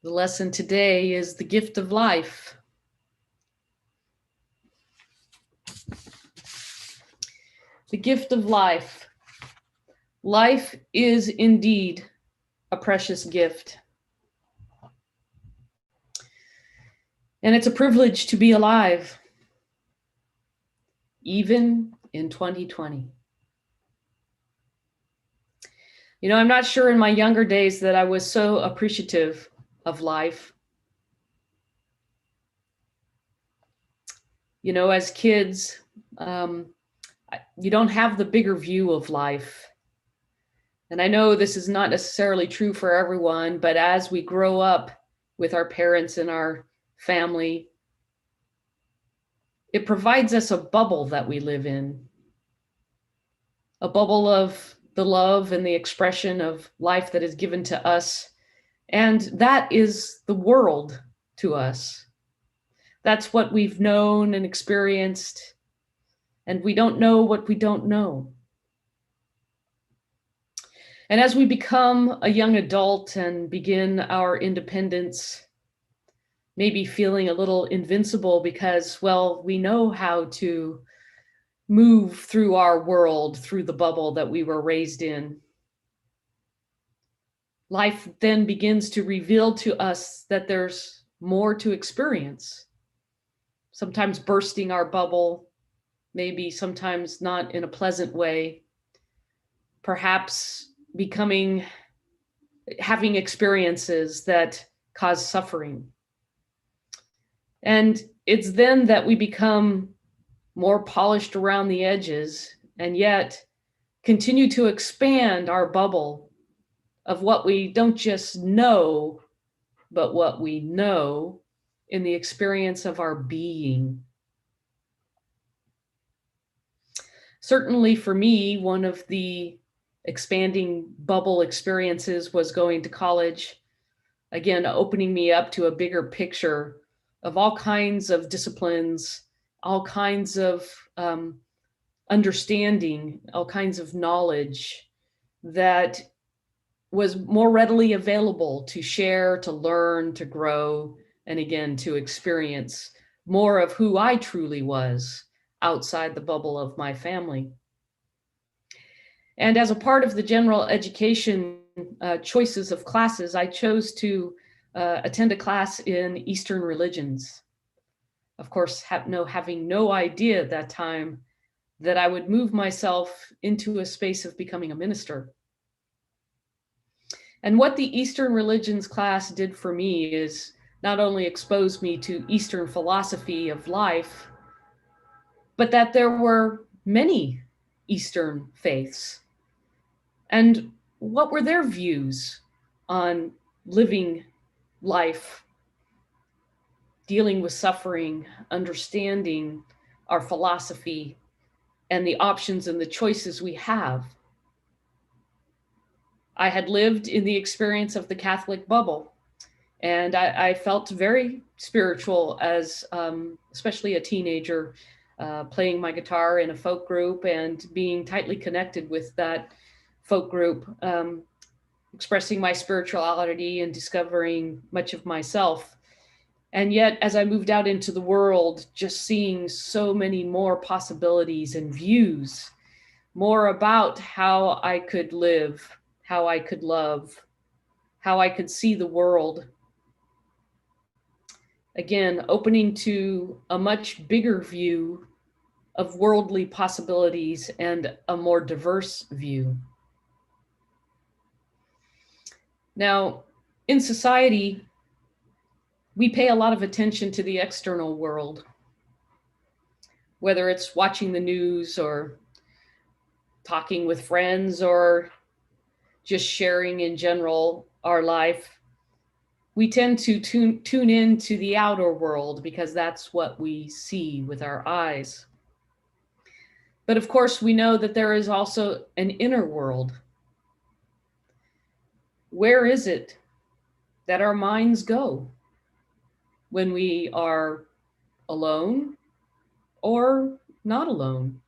The lesson today is the gift of life. The gift of life. Life is indeed a precious gift. And it's a privilege to be alive, even in 2020. You know, I'm not sure in my younger days that I was so appreciative of life. You know, as kids, you don't have the bigger view of life. And I know this is not necessarily true for everyone, but as we grow up with our parents and our family, it provides us a bubble that we live in, a bubble of the love and the expression of life that is given to us. And that is the world to us. That's what we've known and experienced, and we don't know what we don't know. And as we become a young adult and begin our independence, maybe feeling a little invincible because, well, we know how to move through our world, through the bubble that we were raised in. Life then begins to reveal to us that there's more to experience. Sometimes bursting our bubble, maybe sometimes not in a pleasant way, perhaps having experiences that cause suffering. And it's then that we become more polished around the edges and yet continue to expand our bubble of what we don't just know, but what we know in the experience of our being. Certainly for me, one of the expanding bubble experiences was going to college, again, opening me up to a bigger picture of all kinds of disciplines, all kinds of understanding, all kinds of knowledge that was more readily available to share, to learn, to grow, and again, to experience more of who I truly was outside the bubble of my family. And as a part of the general education choices of classes, I chose to attend a class in Eastern religions. Of course, having no idea at that time that I would move myself into a space of becoming a minister. And what the Eastern religions class did for me is not only expose me to Eastern philosophy of life, but that there were many Eastern faiths. And what were their views on living life, dealing with suffering, understanding our philosophy, and the options and the choices we have? I had lived in the experience of the Catholic bubble, and I felt very spiritual as especially a teenager, playing my guitar in a folk group and being tightly connected with that folk group, expressing my spirituality and discovering much of myself. And yet, as I moved out into the world, just seeing so many more possibilities and views, more about how I could live, how I could love, how I could see the world. Again, opening to a much bigger view of worldly possibilities and a more diverse view. Now, in society, we pay a lot of attention to the external world, whether it's watching the news or talking with friends or just sharing in general our life. We tend to tune in to the outer world because that's what we see with our eyes. But of course, we know that there is also an inner world. Where is it that our minds go when we are alone or not alone?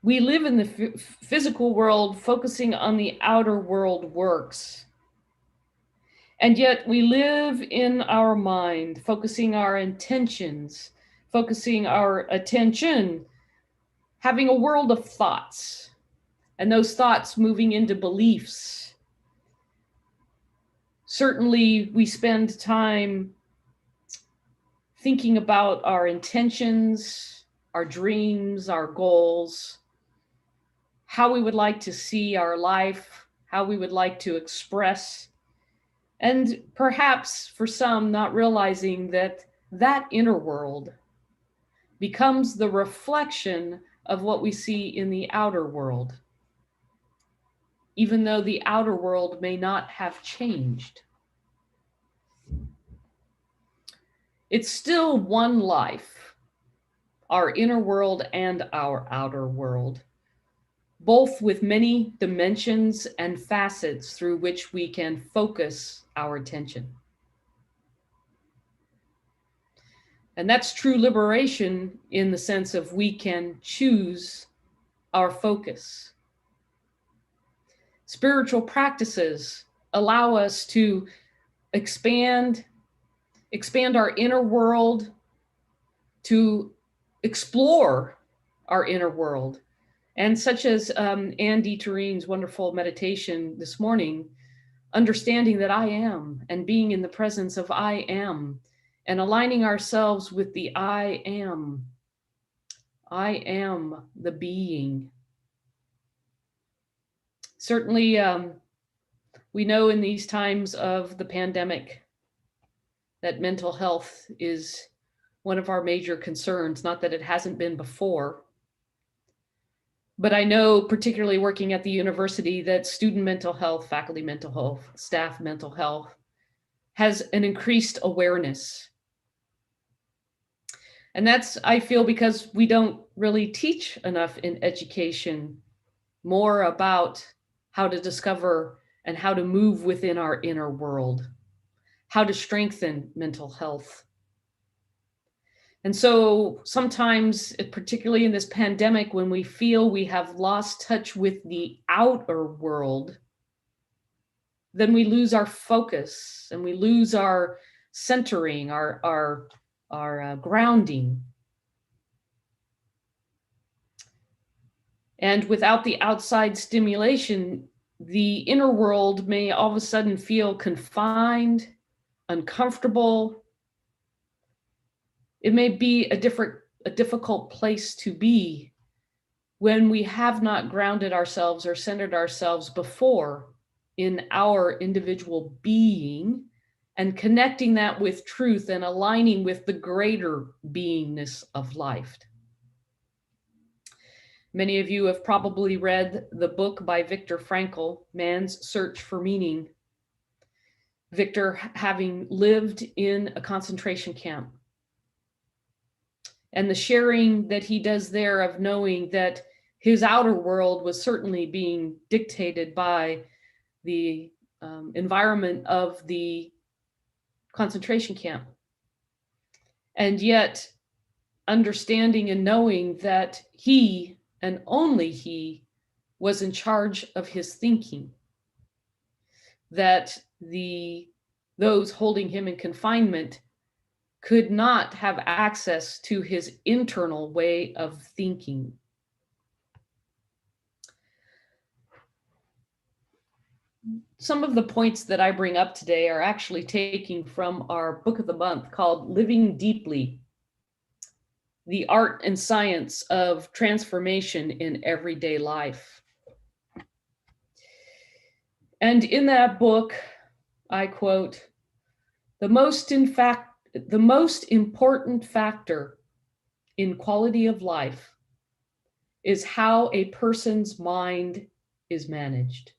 We live in the physical world, focusing on the outer world works. And yet we live in our mind, focusing our intentions, focusing our attention, having a world of thoughts, and those thoughts moving into beliefs. Certainly, we spend time thinking about our intentions, our dreams, our goals, how we would like to see our life, how we would like to express, and perhaps for some not realizing that that inner world becomes the reflection of what we see in the outer world, even though the outer world may not have changed. It's still one life, our inner world and our outer world, both with many dimensions and facets through which we can focus our attention. And that's true liberation in the sense of we can choose our focus. Spiritual practices allow us to expand our inner world, to explore our inner world. And such as Andy Turin's wonderful meditation this morning, understanding that I am and being in the presence of I am and aligning ourselves with the I am. I am the being. Certainly, we know in these times of the pandemic that mental health is one of our major concerns, not that it hasn't been before. But I know, particularly working at the university, that student mental health, faculty mental health, staff mental health has an increased awareness. And that's, I feel, because we don't really teach enough in education more about how to discover and how to move within our inner world, how to strengthen mental health. And so sometimes, particularly in this pandemic, when we feel we have lost touch with the outer world, then we lose our focus and we lose our centering, our grounding. And without the outside stimulation, the inner world may all of a sudden feel confined, uncomfortable. It may be a difficult place to be when we have not grounded ourselves or centered ourselves before in our individual being and connecting that with truth and aligning with the greater beingness of life. Many of you have probably read the book by Viktor Frankl, Man's Search for Meaning. Viktor having lived in a concentration camp. And the sharing that he does there of knowing that his outer world was certainly being dictated by the environment of the concentration camp. And yet understanding and knowing that he and only he was in charge of his thinking, that those holding him in confinement could not have access to his internal way of thinking. Some of the points that I bring up today are actually taking from our book of the month called Living Deeply, the Art and Science of Transformation in Everyday Life. And in that book, I quote, the most important factor in quality of life is how a person's mind is managed.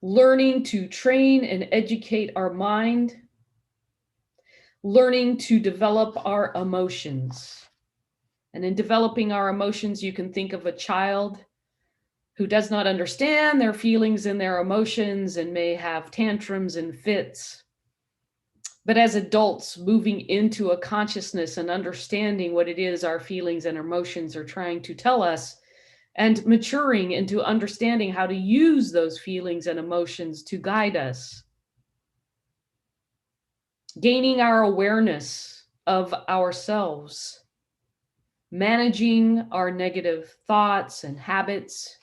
Learning to train and educate our mind, learning to develop our emotions. And in developing our emotions, you can think of a child who does not understand their feelings and their emotions and may have tantrums and fits. But as adults, moving into a consciousness and understanding what it is our feelings and emotions are trying to tell us, and maturing into understanding how to use those feelings and emotions to guide us. Gaining our awareness of ourselves, managing our negative thoughts and habits.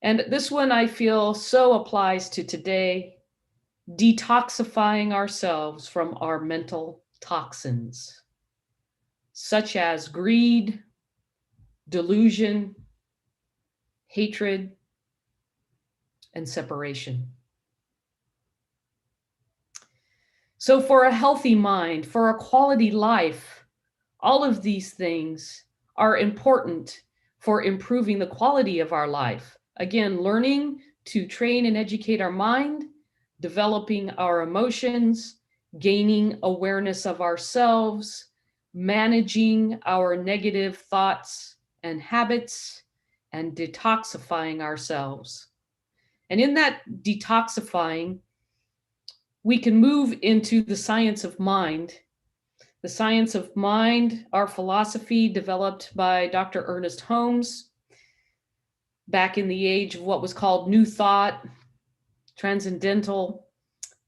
And this one I feel so applies to today, detoxifying ourselves from our mental toxins, such as greed, delusion, hatred, and separation. So for a healthy mind, for a quality life, all of these things are important for improving the quality of our life. Again, learning to train and educate our mind, developing our emotions, gaining awareness of ourselves, managing our negative thoughts and habits, and detoxifying ourselves. And in that detoxifying, we can move into the science of mind. The science of mind, our philosophy developed by Dr. Ernest Holmes back in the age of what was called New Thought, transcendental,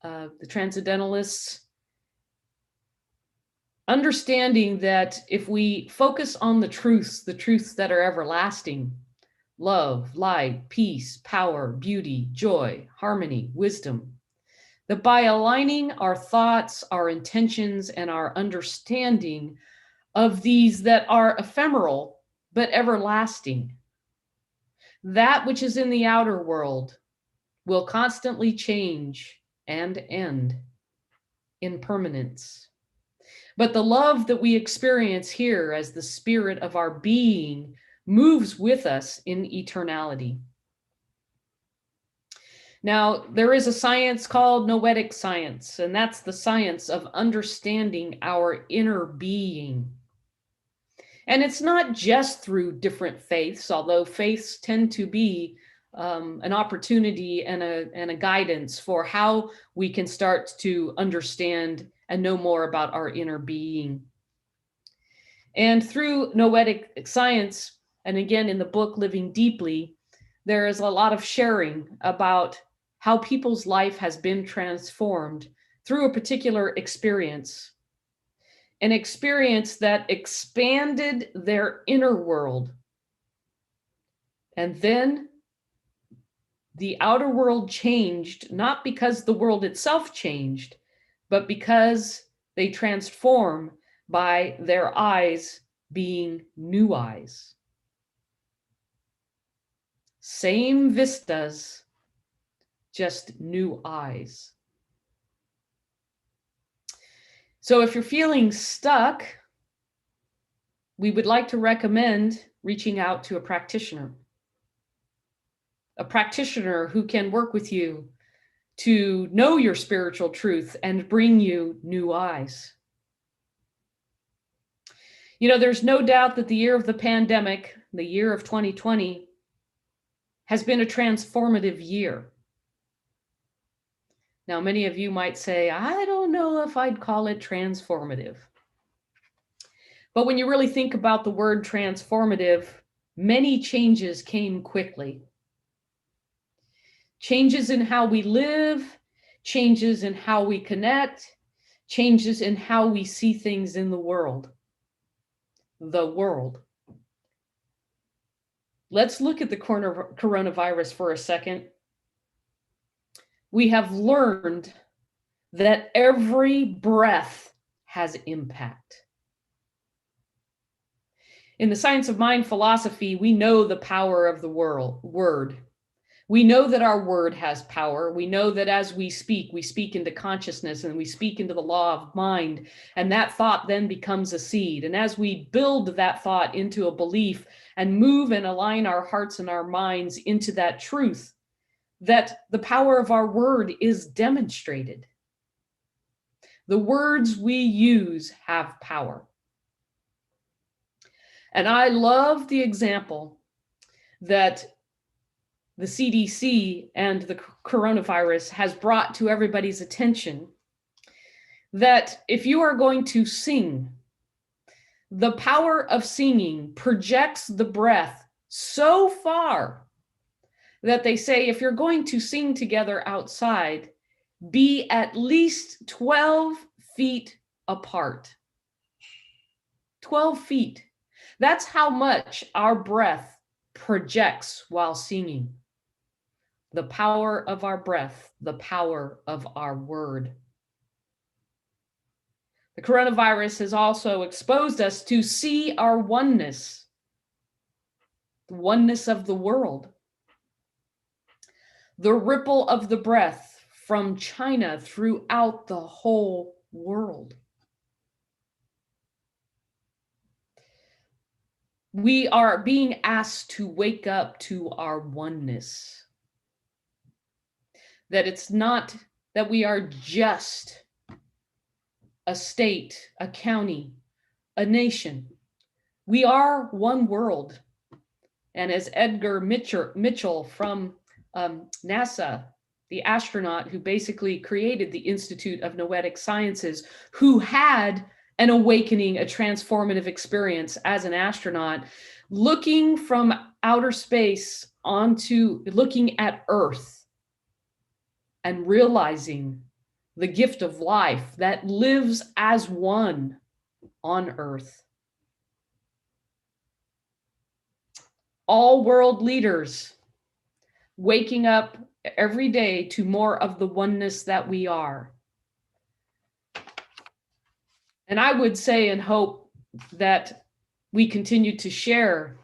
the transcendentalists, understanding that if we focus on the truths that are everlasting, love, light, peace, power, beauty, joy, harmony, wisdom, that by aligning our thoughts, our intentions, and our understanding of these that are ephemeral but everlasting, that which is in the outer world will constantly change and end in permanence. But the love that we experience here as the spirit of our being moves with us in eternality. Now, there is a science called Noetic Science, and that's the science of understanding our inner being. And it's not just through different faiths, although faiths tend to be an opportunity and a guidance for how we can start to understand and know more about our inner being. And through Noetic Science, and again in the book Living Deeply, there is a lot of sharing about how people's life has been transformed through a particular experience, an experience that expanded their inner world. And then the outer world changed, not because the world itself changed, but because they transform by their eyes being new eyes. Same vistas, just new eyes. So if you're feeling stuck, we would like to recommend reaching out to a practitioner who can work with you to know your spiritual truth and bring you new eyes. You know, there's no doubt that the year of the pandemic, the year of 2020, has been a transformative year. Now, many of you might say, I don't know if I'd call it transformative. But when you really think about the word transformative, many changes came quickly. Changes in how we live, changes in how we connect, changes in how we see things in the world. The world. Let's look at the coronavirus for a second. We have learned that every breath has impact. In the science of mind philosophy, we know the power of the word. We know that our word has power. We know that as we speak into consciousness and we speak into the law of mind, and that thought then becomes a seed. And as we build that thought into a belief and move and align our hearts and our minds into that truth, that the power of our word is demonstrated. The words we use have power. And I love the example that the CDC and the coronavirus has brought to everybody's attention that if you are going to sing, the power of singing projects the breath so far that they say if you're going to sing together outside, be at least 12 feet apart. 12 feet. That's how much our breath projects while singing. The power of our breath, the power of our word. The coronavirus has also exposed us to see our oneness, the oneness of the world. The ripple of the breath from China throughout the whole world. We are being asked to wake up to our oneness. That it's not that we are just a state, a county, a nation. We are one world. And as Edgar Mitchell from NASA, the astronaut who basically created the Institute of Noetic Sciences, who had an awakening, a transformative experience as an astronaut, looking from outer space onto looking at Earth and realizing the gift of life that lives as one on Earth. All world leaders waking up every day to more of the oneness that we are. And I would say and hope that we continue to share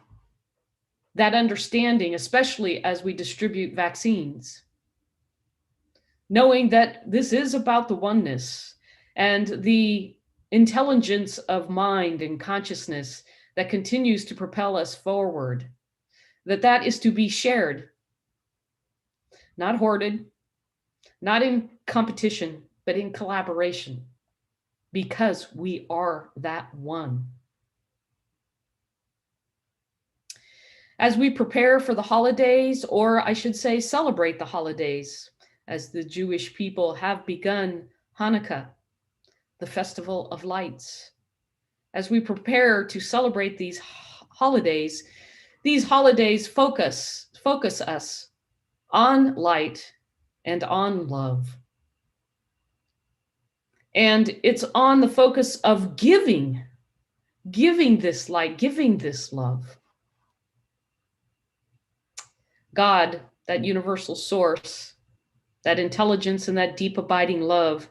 that understanding, especially as we distribute vaccines, knowing that this is about the oneness and the intelligence of mind and consciousness that continues to propel us forward, that is to be shared, not hoarded, not in competition, but in collaboration, because we are that one. As we prepare for the holidays, or I should say celebrate the holidays, as the Jewish people have begun Hanukkah, the festival of lights. As we prepare to celebrate these holidays focus us on light and on love. And it's on the focus of giving this light, giving this love. God, that universal source, that intelligence and that deep abiding love,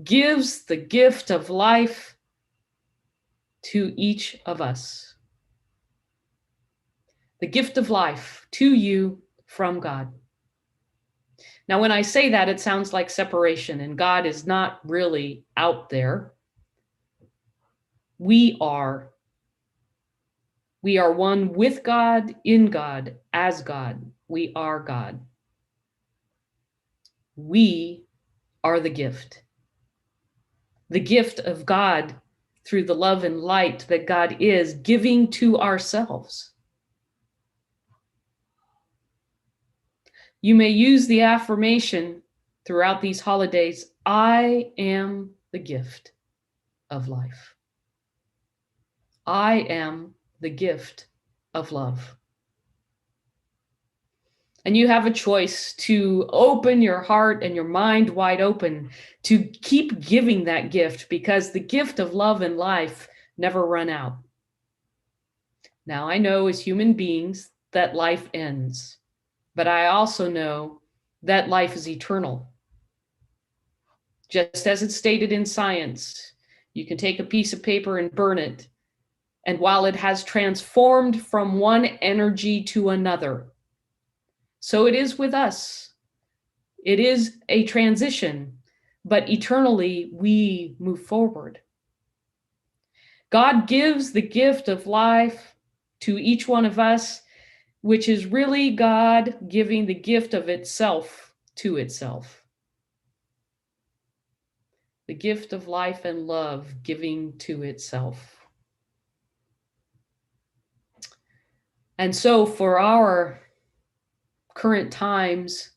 gives the gift of life to each of us. The gift of life to you from God. Now, when I say that, it sounds like separation, and God is not really out there. We are. We are one with God, in God, as God. We are God. We are the gift. The gift of God through the love and light that God is giving to ourselves. You may use the affirmation throughout these holidays, I am the gift of life. I am the gift of love. And you have a choice to open your heart and your mind wide open to keep giving that gift, because the gift of love and life never run out. Now, I know as human beings that life ends, but I also know that life is eternal. Just as it's stated in science, you can take a piece of paper and burn it, and while it has transformed from one energy to another, so it is with us. It is a transition, but eternally we move forward. God gives the gift of life to each one of us, which is really God giving the gift of itself to itself. The gift of life and love giving to itself. And so for our current times,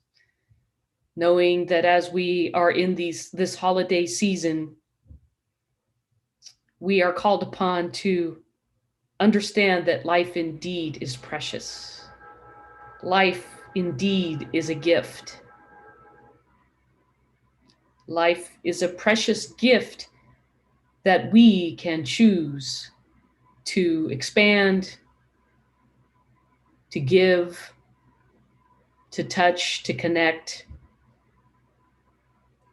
knowing that as we are in this holiday season, we are called upon to understand that life indeed is precious. Life indeed is a gift. Life is a precious gift that we can choose to expand, to give, to touch, to connect.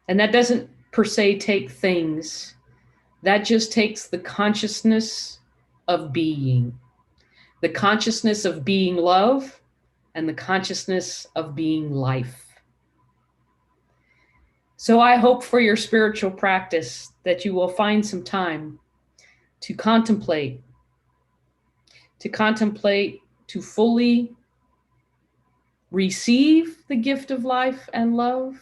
And that doesn't per se take things. That just takes the consciousness of being, the consciousness of being love, and the consciousness of being life. So I hope for your spiritual practice that you will find some time to contemplate, to fully receive the gift of life and love,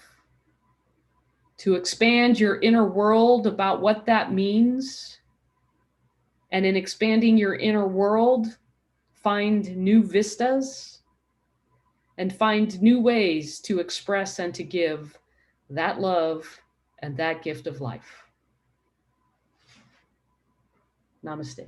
to expand your inner world about what that means. And in expanding your inner world, find new vistas and find new ways to express and to give that love and that gift of life. Namaste.